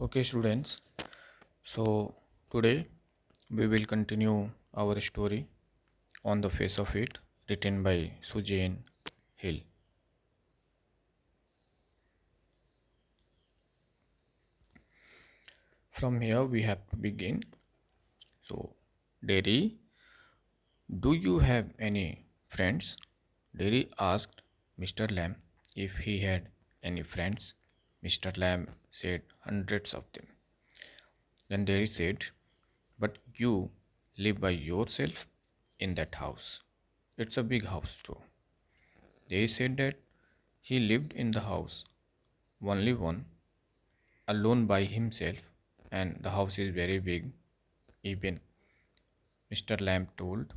Okay, students. So today we will continue our story on the face of it, written by Sujane Hill. From here we have to begin. So, Derry, do you have any friends? Derry asked Mr. Lamb if he had any friends. Mr. Lamb said hundreds of them. Then Derry said, but you live by yourself in that house. It's a big house too. They said that he lived in the house, only one, alone by himself, and the house is very big. Even Mr. Lamb told,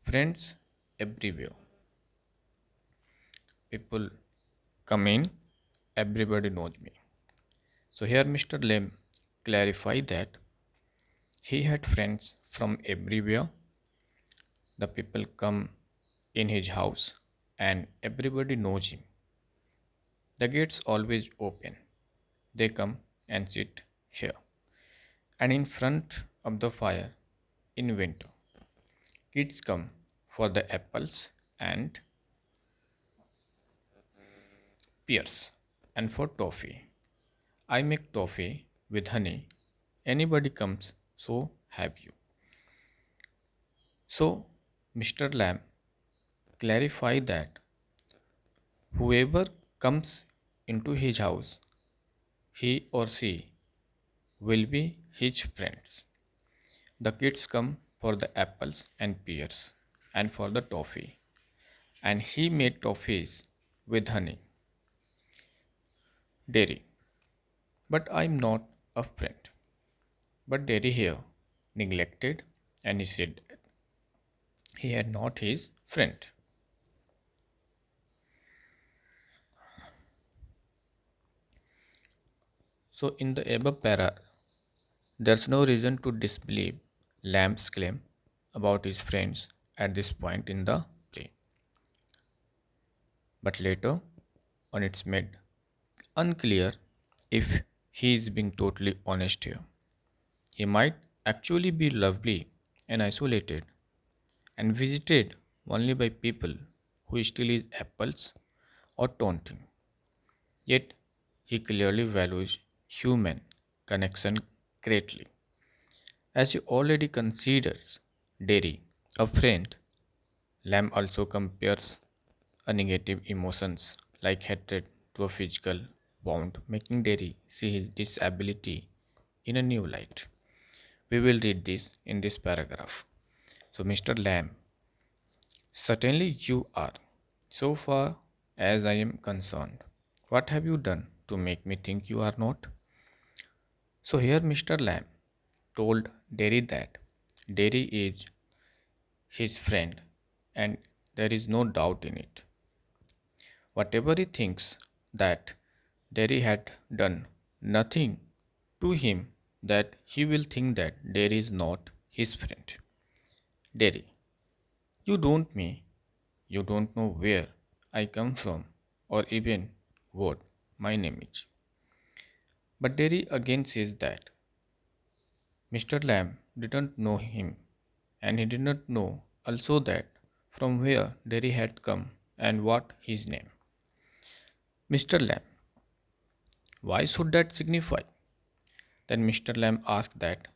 friends everywhere. People come in, everybody knows me. So here Mr. Lamb clarified that he had friends from everywhere. The people come in his house and everybody knows him. The gates always open. They come and sit here and in front of the fire in winter. Kids come for the apples and pears and for toffee. I make toffee with honey. Anybody comes, so have you. So, Mr. Lamb clarified that whoever comes into his house, he or she will be his friends. The kids come for the apples and pears and for the toffee, and he made toffees with honey, dairy. But I'm not a friend. But dairy here neglected, and he said he had not his friend. So in the above para, there's no reason to disbelieve Lamb's claim about his friends at this point in the play. But later on it's made unclear if he is being totally honest here. He might actually be lovely and isolated and visited only by people who steal his apples or taunt him. Yet he clearly values human connection greatly. As he already considers Derry a friend, Lamb also compares a negative emotions like hatred to a physical wound, making Derry see his disability in a new light. We will read this in this paragraph. So, Mr. Lamb, certainly you are. So far as I am concerned, what have you done to make me think you are not? So, here Mr. Lamb told Derry that Derry is his friend and there is no doubt in it. Whatever he thinks that Derry had done nothing to him that he will think that Derry is not his friend. Derry, you don't me. You don't know where I come from or even what my name is. But Derry again says that Mr. Lamb didn't know him and he did not know also that from where Derry had come and what his name. Mr. Lamb, why should that signify? Then Mr. Lamb asked that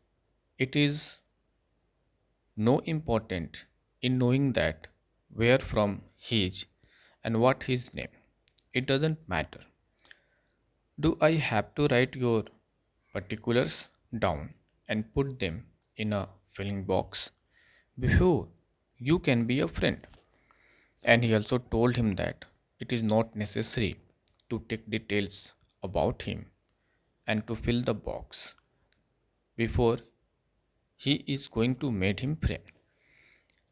it is no important in knowing that where from he is and what his name. It doesn't matter. Do I have to write your particulars down and put them in a filling box before you can be a friend? And he also told him that it is not necessary to take details about him and to fill the box before he is going to make him friend.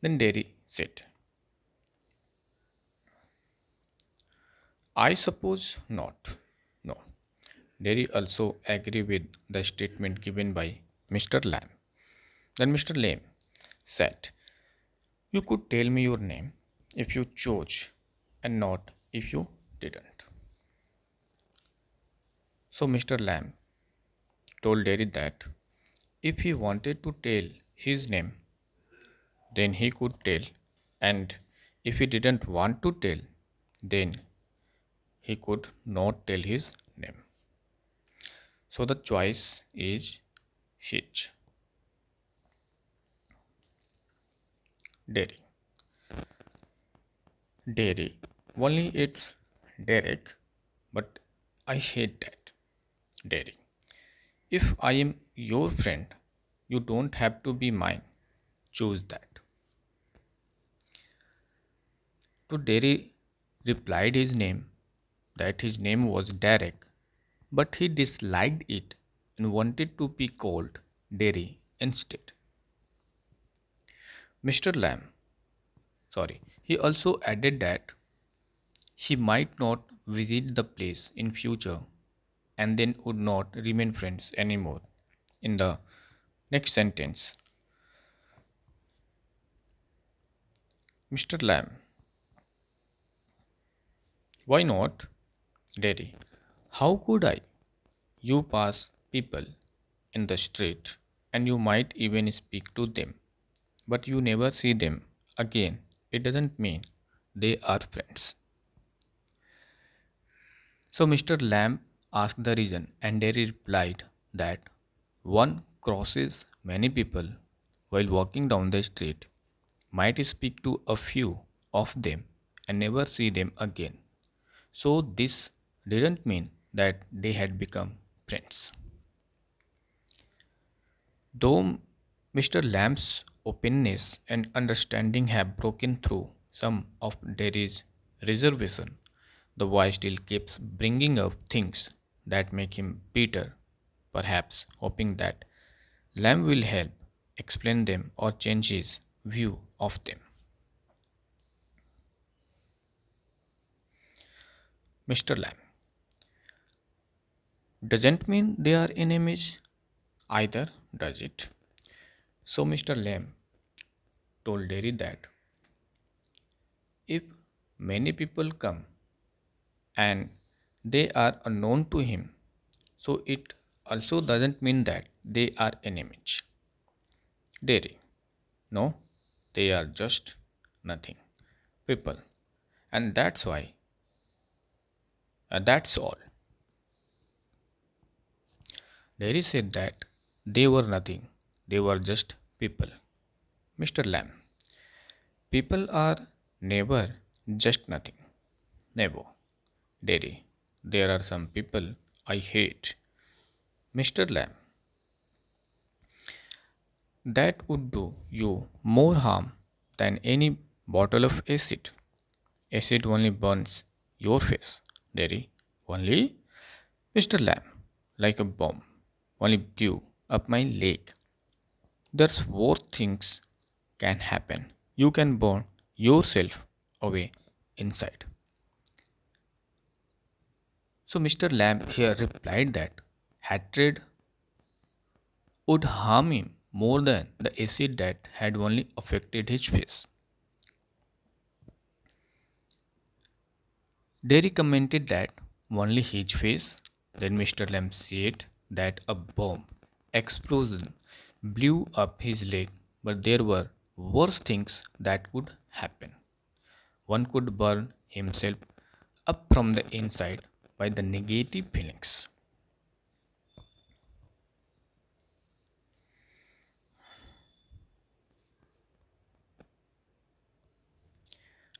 Then Derry said, I suppose not. No. Derry also agreed with the statement given by Mr. Lamb. Then Mr. Lamb said, you could tell me your name if you chose and not if you didn't. So Mr. Lamb told Derry that if he wanted to tell his name, then he could tell, and if he didn't want to tell, then he could not tell his name. So the choice is his. Derry. Derry. Only it's Derek, but I hate that. Derry. If I am your friend, you don't have to be mine. Choose that. To Derry replied his name that his name was Derek, but he disliked it and wanted to be called Derry instead. Mr. Lamb, sorry, he also added that he might not visit the place in future and then would not remain friends anymore. In the next sentence, Mr. Lamb, why not? Derry, how could I? You pass people in the street and you might even speak to them, but you never see them again. It doesn't mean they are friends. So Mr. Lamb asked the reason, and Derry replied that one crosses many people while walking down the street, might speak to a few of them and never see them again. So this didn't mean that they had become friends. Though Mr. Lamb's openness and understanding have broken through some of Derry's reservation, the boy still keeps bringing up things that make him bitter, perhaps hoping that Lamb will help explain them or change his view of them. Mr. Lamb doesn't mean they are enemies either, does it? So Mr. Lamb told Derry that if many people come and they are unknown to him, so it also doesn't mean that they are enemies. Derry, no, they are just nothing. People, and that's why, that's all. Derry said that they were nothing, they were just people. Mr. Lamb, people are never just nothing. Never. Derry, there are some people I hate. Mr. Lamb, that would do you more harm than any bottle of acid. Acid only burns your face. Derry, only? Mr. Lamb, like a bomb, only blew up my leg. There's worse things can happen. You can burn yourself away inside. So Mr. Lamb here replied that hatred would harm him more than the acid that had only affected his face. Derry commented that only his face. Then Mr. Lamb said that a bomb explosion blew up his leg, but there were worse things that could happen. One could burn himself up from the inside by the negative feelings.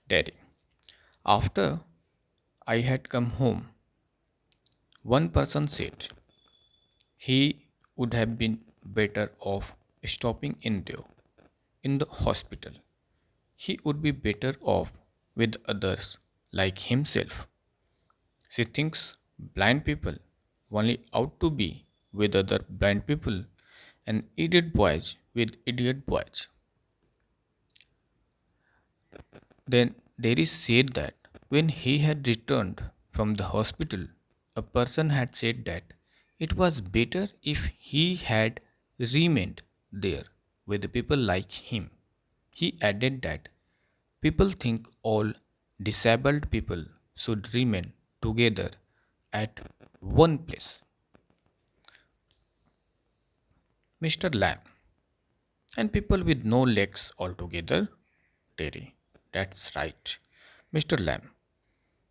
Derry. After I had come home, one person said he would have been better off stopping in there in the hospital. He would be better off with others like himself. She thinks blind people only out to be with other blind people and idiot boys with idiot boys. Then Derry said that when he had returned from the hospital, a person had said that it was better if he had remained there with people like him. He added that people think all disabled people should remain together at one place. Mr. Lamb. And people with no legs altogether? Terry. That's right. Mr. Lamb.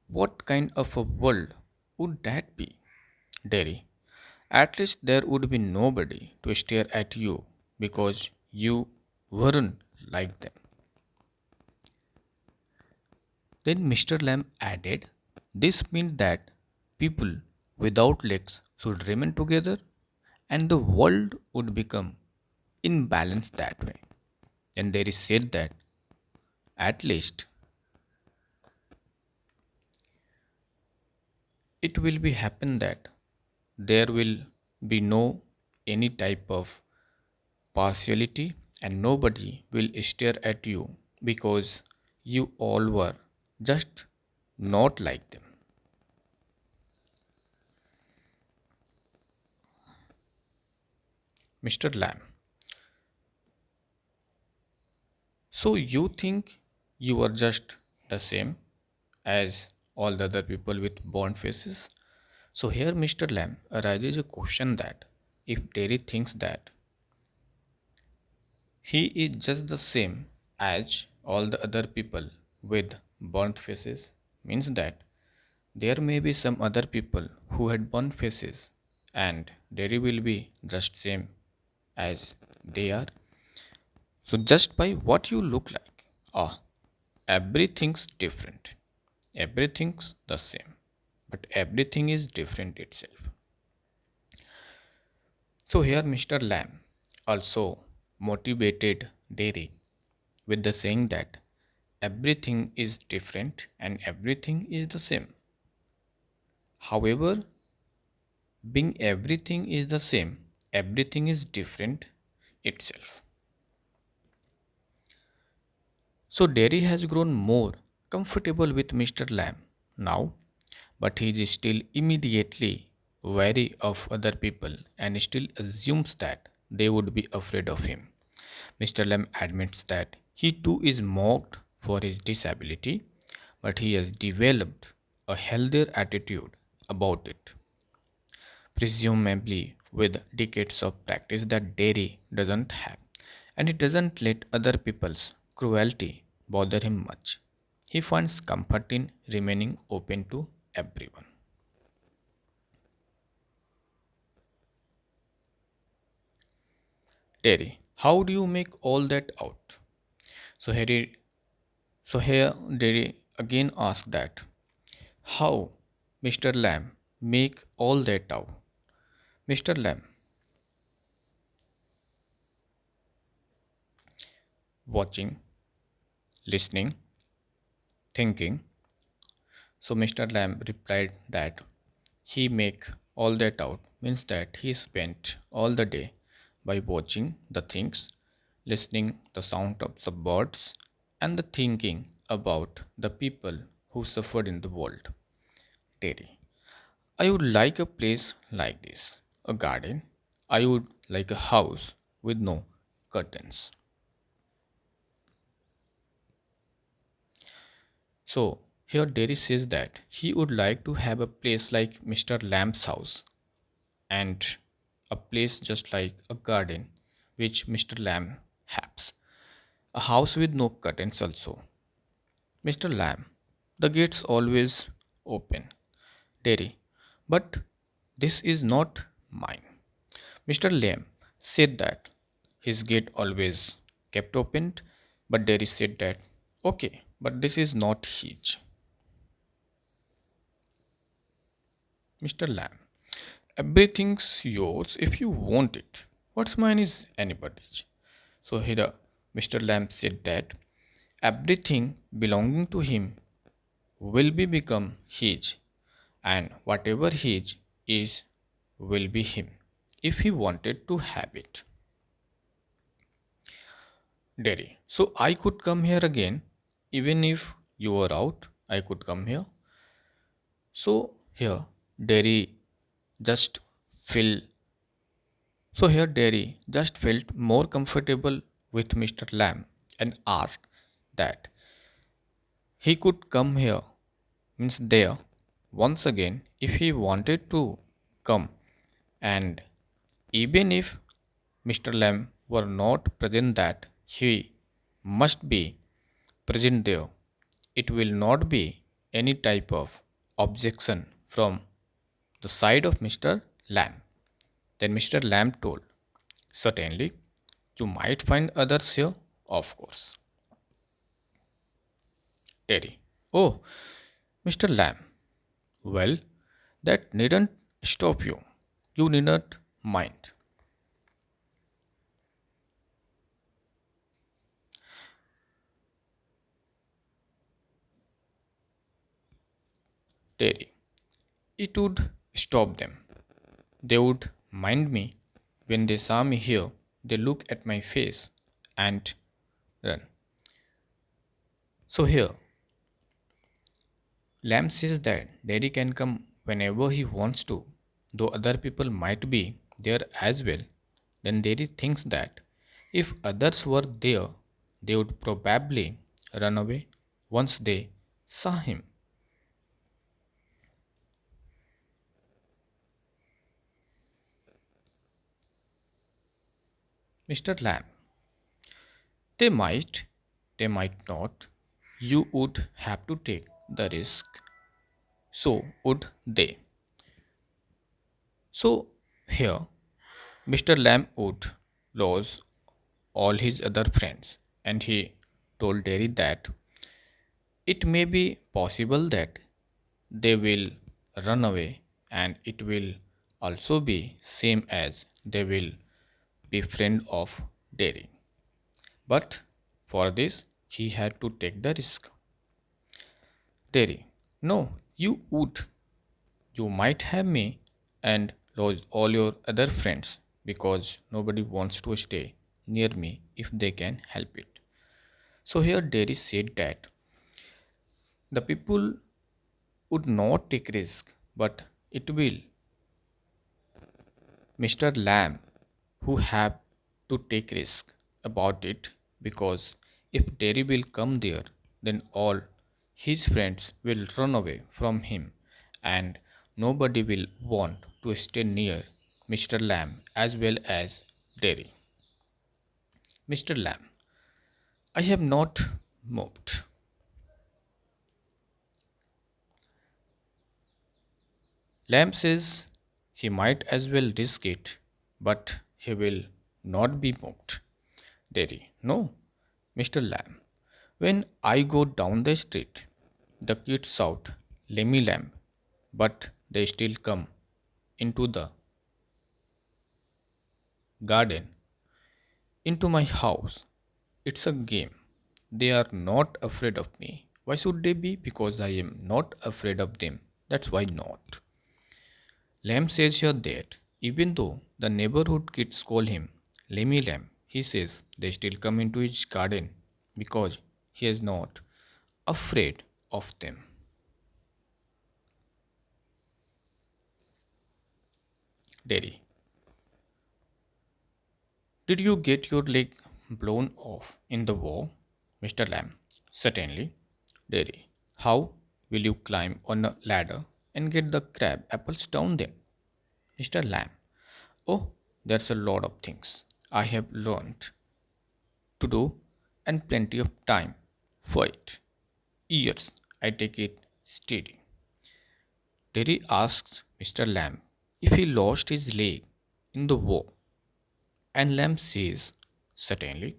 What kind of a world would that be? Derry. At least there would be nobody to stare at you because you weren't like them. Then Mr. Lamb added, this means that people without legs should remain together and the world would become imbalanced that way. And there is said that at least it will be happen that there will be no any type of partiality and nobody will stare at you because you all were just not like them. Mr. Lamb. So you think you are just the same as all the other people with bond faces? So here Mr. Lamb arises a question that if Terry thinks that he is just the same as all the other people with burnt faces, means that there may be some other people who had burnt faces and Terry will be just same as they are. So just by what you look like, ah, everything's different. Everything's the same, but everything is different itself. So here Mr. Lamb also motivated Derry with the saying that everything is different and everything is the same. However, being everything is the same, everything is different itself. So Derry has grown more comfortable with Mr. Lamb now, but he is still immediately wary of other people and still assumes that they would be afraid of him. Mr. Lamb admits that he too is mocked for his disability, but he has developed a healthier attitude about it, presumably with decades of practice that Derry doesn't have, and he doesn't let other people's cruelty bother him much. He finds comfort in remaining open to everyone. Terry, how do you make all that out? So Harry, so here Terry again asks that how Mr. Lamb make all that out. Mr. Lamb, watching, listening, thinking. So Mr. Lamb replied that he make all that out means that he spent all the day by watching the things, listening the sound of the birds and the thinking about the people who suffered in the world. Terry. I would like a place like this, a garden. I would like a house with no curtains. So here Derry says that he would like to have a place like Mr. Lamb's house and a place just like a garden which Mr. Lamb has. A house with no curtains also. Mr. Lamb, the gate's always open. Derry, but this is not mine. Mr. Lamb said that his gate always kept open, but Derry said that okay, but this is not his. Mr. Lamb, everything's yours if you want it. What's mine is anybody's. So here Mr. Lamb said that everything belonging to him will be become his and whatever his is will be him if he wanted to have it. Derry. So I could come here again even if you were out. I could come here. So here Derry just feel so here Derry just felt more comfortable with Mr. Lamb and asked that he could come here means there once again if he wanted to come and even if Mr. Lamb were not present, that he must be present there. It will not be any type of objection from the side of Mr. Lamb. Then Mr. Lamb told, certainly, you might find others here, of course. Terry, oh, Mr. Lamb, well, that needn't stop you. You needn't mind. Terry, it would stop them. They would mind me. When they saw me here, they look at my face and run. So here, Lamb says that Daddy can come whenever he wants to, though other people might be there as well. Then Daddy thinks that if others were there, they would probably run away once they saw him. Mr. Lamb, they might, they might not. You would have to take the risk. So would they. So here, Mr. Lamb would lose all his other friends, and he told Derry that it may be possible that they will run away, and it will also be same as they will be friend of Derry. But for this, he had to take the risk. Derry, no, you would. You might have me and lose all your other friends because nobody wants to stay near me if they can help it. So here Derry said that the people would not take risk, but it will Mr. Lamb who have to take risk about it, because if Derry will come there, then all his friends will run away from him, and nobody will want to stay near Mr. Lamb as well as Derry. Mr. Lamb, I have not moved. Lamb says he might as well risk it, but he will not be moved. Derry, no, Mr. Lamb. When I go down the street, the kids shout, Lemmy Lamb, but they still come into the garden, into my house. It's a game. They are not afraid of me. Why should they be? Because I am not afraid of them. That's why not. Lamb says here that even though the neighborhood kids call him Lemmy Lamb, he says they still come into his garden because he is not afraid of them. Derry, did you get your leg blown off in the war? Mr. Lamb, certainly. Derry, how will you climb on a ladder and get the crab apples down them? Mr. Lamb, oh, there's a lot of things I have learned to do and plenty of time for it. Years, I take it steady. Derry asks Mr. Lamb if he lost his leg in the war, and Lamb says, certainly.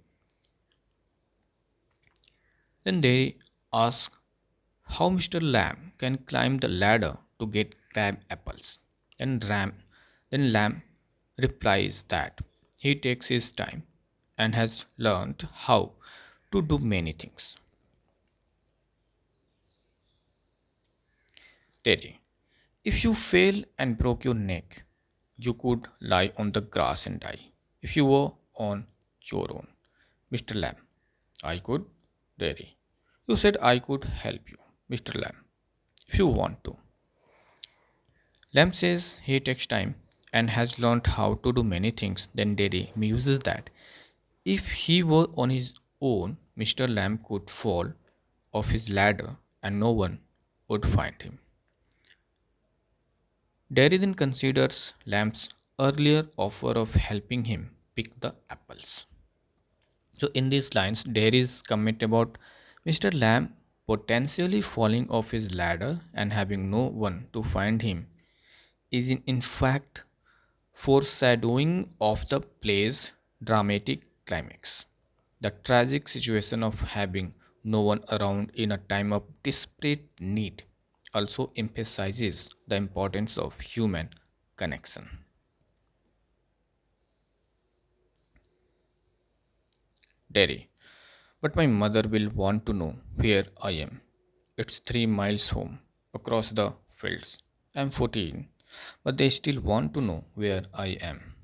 Then they ask how Mr. Lamb can climb the ladder to get crab apples. And then Lamb replies that he takes his time and has learned how to do many things. Terry, if you fell and broke your neck, you could lie on the grass and die. If you were on your own. Mr. Lamb, I could. Terry, you said I could help you. Mr. Lamb, if you want to. Lamb says he takes time and has learned how to do many things. Then Derry muses that if he were on his own, Mr. Lamb could fall off his ladder and no one would find him. Derry then considers Lamb's earlier offer of helping him pick the apples. So in these lines, there is comment about Mr. Lamb potentially falling off his ladder and having no one to find him is in fact foreshadowing of the play's dramatic climax. The tragic situation of having no one around in a time of desperate need also emphasizes the importance of human connection. Derry. But my mother will want to know where I am. It's 3 miles home, across the fields. I'm 14, but they still want to know where I am.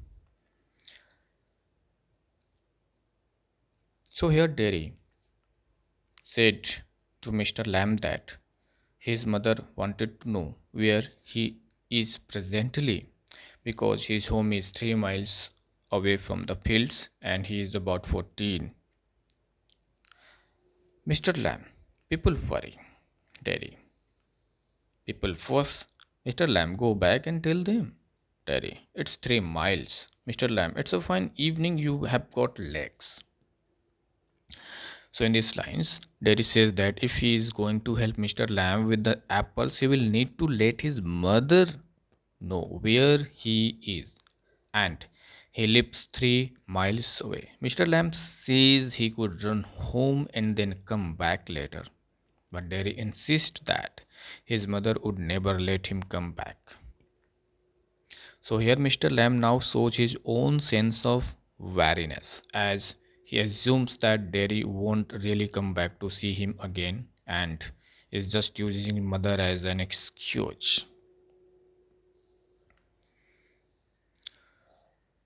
So here Derry said to Mr. Lamb that his mother wanted to know where he is presently because his home is 3 miles away from the fields and he is about 14. Mr. Lamb, people worry. Derry, people fuss. Mr. Lamb, go back and tell them. Derry, it's 3 miles. Mr. Lamb, it's a fine evening, you have got legs. So in these lines, Derry says that if he is going to help Mr. Lamb with the apples, he will need to let his mother know where he is. And he lives 3 miles away. Mr. Lamb says he could run home and then come back later. But Derry insists that his mother would never let him come back. So here Mr. Lamb now shows his own sense of wariness as he assumes that Derry won't really come back to see him again and is just using mother as an excuse.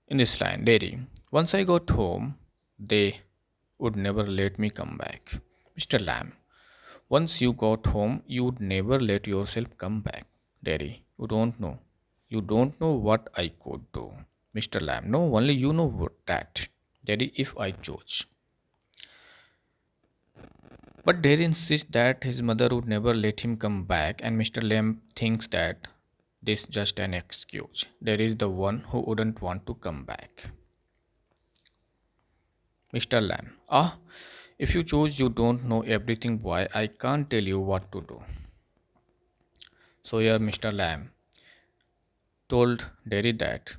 In this line, Derry, once I got home, they would never let me come back. Mr. Lamb, once you got home, you would never let yourself come back. Derry, you don't know. You don't know what I could do. Mr. Lamb, no, only you know that. Derry, if I chose. But Derry insists that his mother would never let him come back, and Mr. Lamb thinks that this is just an excuse. Derry is the one who wouldn't want to come back. Mr. Lamb, if you choose, you don't know everything, boy. I can't tell you what to do. So here Mr. Lamb told Derry that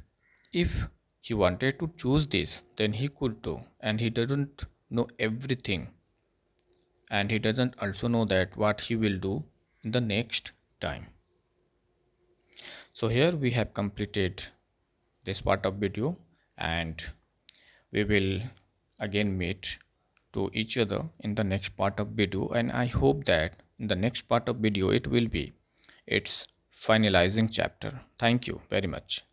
if he wanted to choose this, then he could do, and he doesn't know everything, and he doesn't also know that what he will do in the next time. So here we have completed this part of video, and we will again meet to each other in the next part of video, and I hope that in the next part of video it will be its finalizing chapter. Thank you very much.